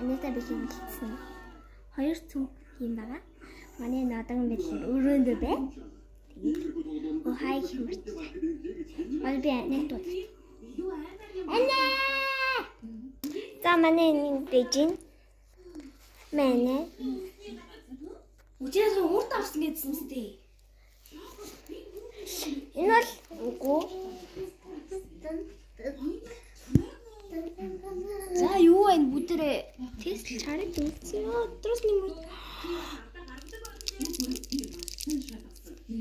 Анитаа бэлэн хэлсэн. Хоёр цүнх юм байгаа. Манай наадхан бэлэн өрөөндөө бай. Тэгээд хай хэмэрч. Ол би нэг тууд. Анаа! За манай нэг бэжин. Манай. Үчээс урд авсан гэдсэн сте. Энэ бол үгүй. За юу вэ бүдэрээ? Тест чарыг үзсэн. Өдрөөс нэмэр.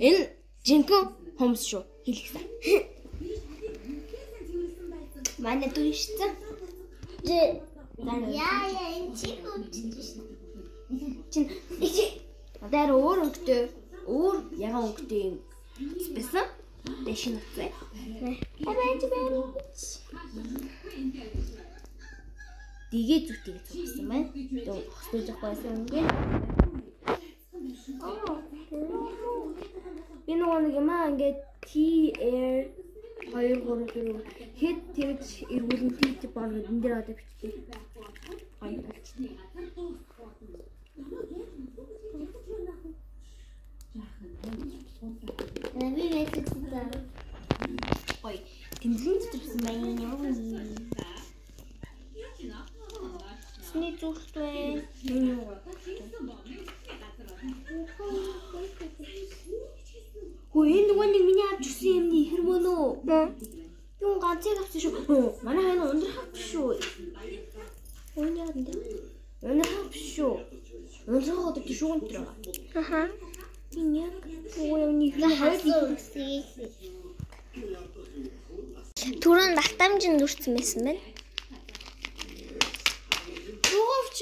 Энэ жинхэнэ хомс шүү. Хэлчихсэн. Манай дүүшсэн. Яа энэ чи хөвчсөн. Чин одоо өөр өнгөтэй өөр ягаан өнгөтэй юм байсан. Дэшин утсан. Аваач байна. Дигээ зүтгийг цугсан байна. Тэгээ хослож авахгүйсэн үнгүй. Би нэг юм аа ингээд TR 2 3 4 хэд тэгж эргүүлэн тийч бор гэдэг энэ дээр одоо бичдэг. Гоё болчихсон. Би мэдчихсэн. Ой, тэмдэглэн зүтгсэн байна. Сний зүгтвэ. Хөө энэ нөгөө нэг миний авч ирсэн юм ни хэр мөн үү? Юу ганцыг авсан шүү. Манай хайна ундрах шүү. Өн яа энэ? Ундрах шүү. Ундрах одоо тийш ундрах. Аха. Энэ яг ууны хоёр түрүүн багтаамжинд үрцсэн байсан байна. Юувч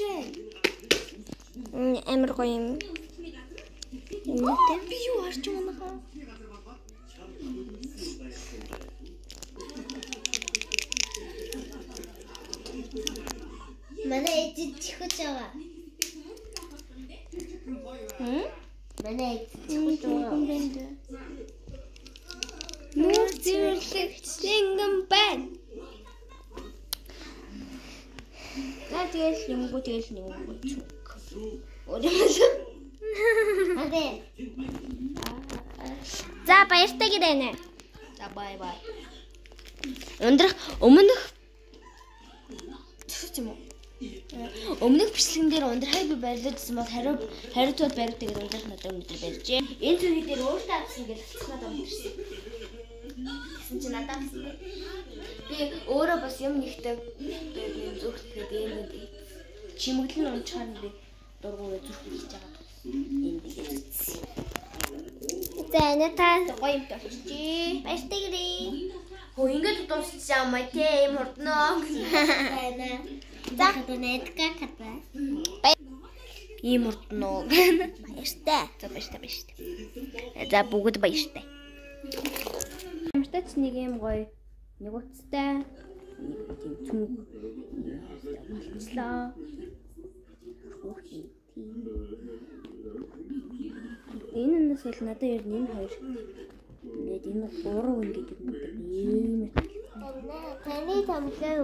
Амар гоё юм. би юу харж байгаа юм. Манай эцэг чихэж байгаа. Манай эцэг чихэж байгаа. Нуур зэрлэгч цингэн байна. Тэгэл юмгүй цуг. Өөрөөсөө. Адэ. За баяртай гэрэнэ. За бай. Ундрах өмнөх юм уу? Өмнөх бичлэгэн дээр ундрахыг би барилжсэн бол хариуцаад бариутай гэдэг ундрах надад өнөдр барьжээ. Энэ зүйлүүд дээр өөртөө авсан гэж хэлчихнаад ундрсан. Гэсэн чи надад авсан. Би өөрөө бас юм нэгтэй зүрх гэдэг юм чимэглэн унчаар би дургуураа зүрх хийж байгаа. Энд тэгээд үзсэн. За Анитаа гоё юм тавьчих. баяртай гэрээ. Хөө ингэж дуусчихсан юм аа те юм хурдноо. Байна. За хатанэдка хата. Ийм хурдноо. Баяртай. За баяртай. За бүгд баяртай. Амтач нэг юм гоё нэг утастай нэг тийм цүнх болцлоо. Энэ нас л надад ер нь энэ хоёр ингээд энэ гурав ингээд юм. Таны тамлаа.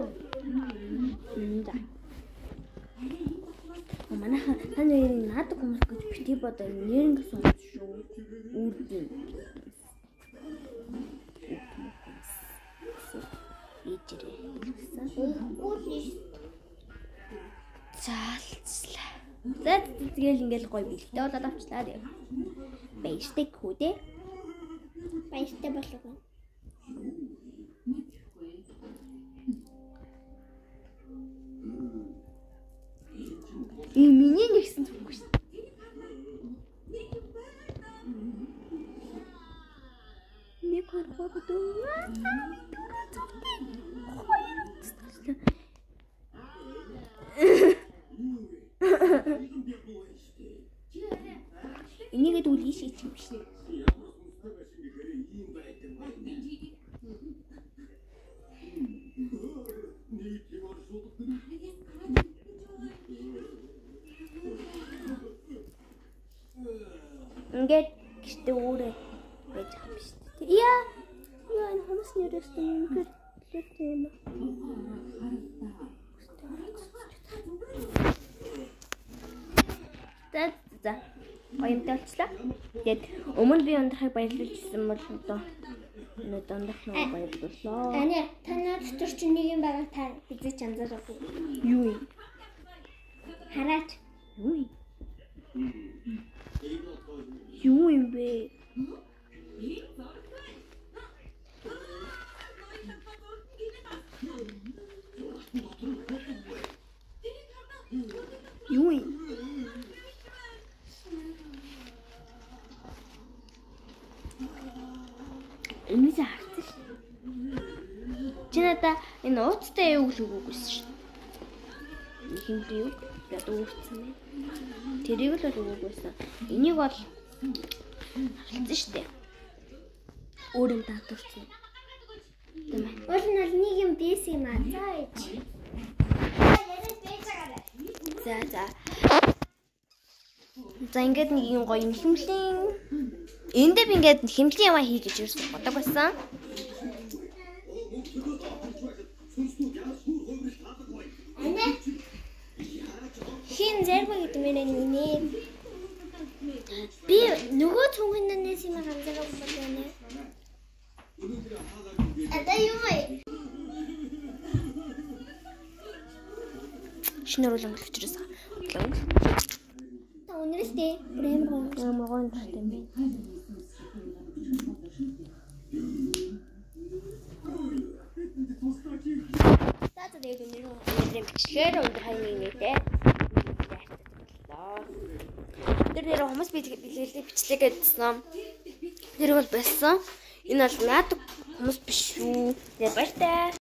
За. Манай ханы наадаг хүмүүс гэж бити бодоо нэрнг сонс шүү. Үрдэн. Ичрээ. Заалцлаа. За тэгэл ингээл гоё бэлтээ болоод авчлаа. Баяртай хүүдээ. Баяртай болов. Миний нэгсэн зүггүй шүү. Нэг харахад энийгээ үлгий шийчих юм шиг. Ингээд гэртээ өөрөө байж байгаа юм шүү дээ. Яа энэ хүмүүс нэрээс ингээд л юм. гоёмтай болчихлоо. Тэгээд өмнө би ундрахыг баярлуулжсэн бол одоо дундах нь баярлууллаа. Ани танаа дотор ч нэг юм байгаа та бизэж анзаараагүй. Юу юм? Хараач. Юу юм? Юу юм бэ? Юу юм? Эмээс харчих. Чи надаа энэ ууцтай юу гэж өгөөгүйсэн шүү. Хинт юу гэдэг үүрсэн бэ? Тэрийг л өгөөгүйсэн. Энийг бол харсан шүү дээ. Өөр юм даатурсан. Тэмээ. Уул нь бол нэг юм бийс юм аа. За ээж. За. За ингээд нэг юм гоё хэмлийн. Эндээ би ингээд хэмлийн яваа хий гэж юусэн бодог байсан. Хин зэрэг гэдэг мөрөний. Би нөгөө цүнхэнээс юм ганцаараа байна. Одоо юу вэ? Шинээр улам өчрөөс. Та өнөөстэй брэм Амгон тийм бэ. Тата тэгээд өнөөдөр бичлэгээр өндөр хаймын нэтэ. Тэр хүмүүс бэлгэлээ бичлэг гэдсэн. Тэр бол байсан. Энэ бол наад хүмүүс биш шүү. Тэгээд баяртай.